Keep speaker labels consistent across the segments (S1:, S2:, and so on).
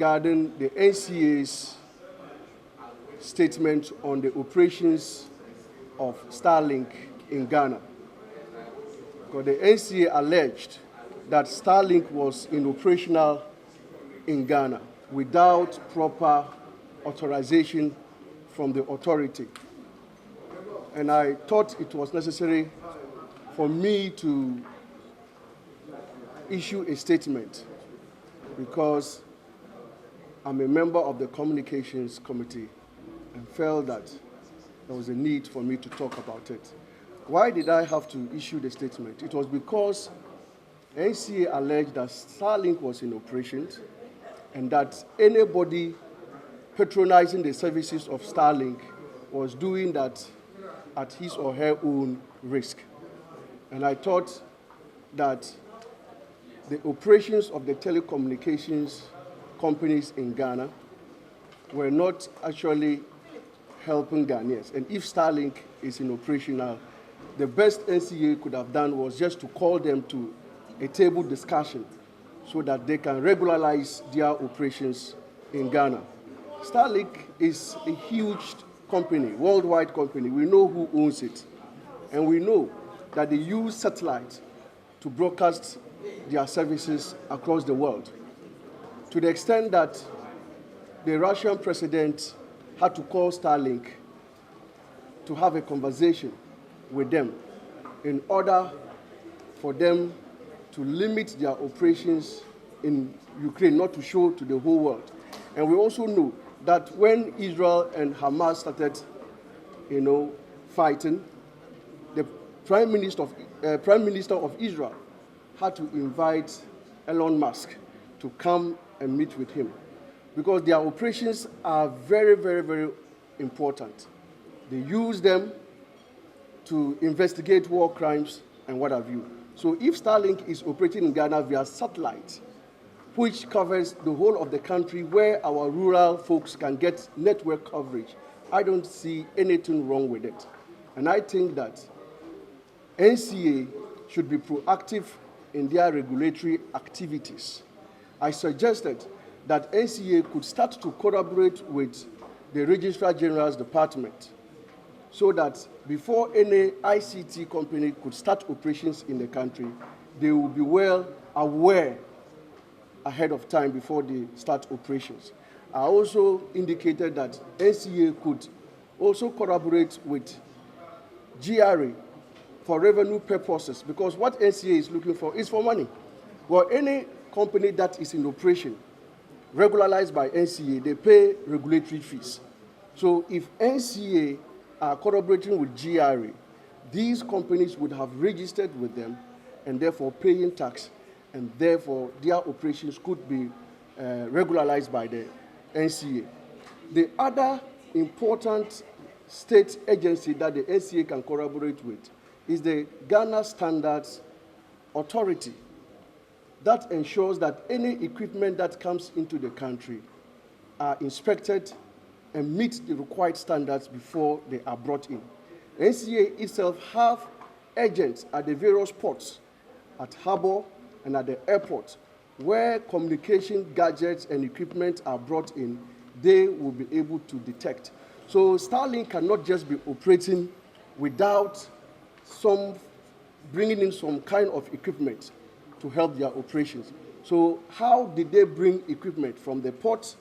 S1: regarding the NCA's statement on the operations of Starlink in Ghana. Because the NCA alleged that Starlink was inoperational in Ghana without proper authorization from the authority. And I thought it was necessary for me to issue a statement because I'm a member of the Communications Committee and felt that there was a need for me to talk about it. Why did I have to issue the statement? It was because NCA alleged that Starlink was in operation and that anybody patronizing the services of Starlink was doing that at his or her own risk. And I thought that the operations of the telecommunications companies in Ghana were not actually helping Ghanaians. And if Starlink is in operational, the best NCA could have done was just to call them to a table discussion so that they can regularize their operations in Ghana. Starlink is a huge company, worldwide company. We know who owns it. And we know that they use satellite to broadcast their services across the world. To the extent that the Russian president had to call Starlink to have a conversation with them in order for them to limit their operations in Ukraine, not to show to the whole world. And we also know that when Israel and Hamas started, fighting, the Prime Minister of Israel had to invite Elon Musk to come and meet with him because their operations are very, very, very important. They use them to investigate war crimes and what have you. So if Starlink is operating in Ghana via satellite, which covers the whole of the country where our rural folks can get network coverage, I don't see anything wrong with it. And I think that NCA should be proactive in their regulatory activities. I suggested that NCA could start to collaborate with the Registrar General's Department so that before any ICT company could start operations in the country, they will be well aware ahead of time before they start operations. I also indicated that NCA could also collaborate with GRA for revenue purposes, because what NCA is looking for is for money. Well, any company that is in operation, regularized by NCA, they pay regulatory fees. So if NCA are collaborating with GRA, these companies would have registered with them and therefore paying tax, and therefore their operations could be regularized by the NCA. The other important state agency that the NCA can collaborate with is the Ghana Standards Authority. That ensures that any equipment that comes into the country are inspected and meet the required standards before they are brought in. NCA itself have agents at the various ports, at harbor and at the airport, where communication gadgets and equipment are brought in, they will be able to detect. So Starlink cannot just be operating without bringing in some kind of equipment to help their operations. So how did they bring equipment from the port,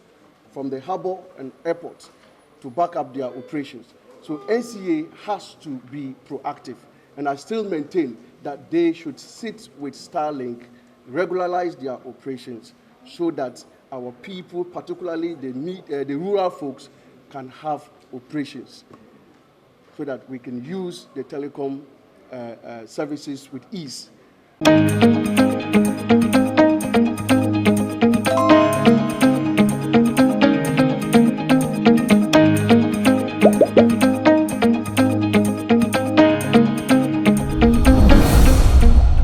S1: from the harbor and airport to back up their operations? So NCA has to be proactive. And I still maintain that they should sit with Starlink, regularize their operations so that our people, particularly the rural folks, can have operations so that we can use the telecom services with ease.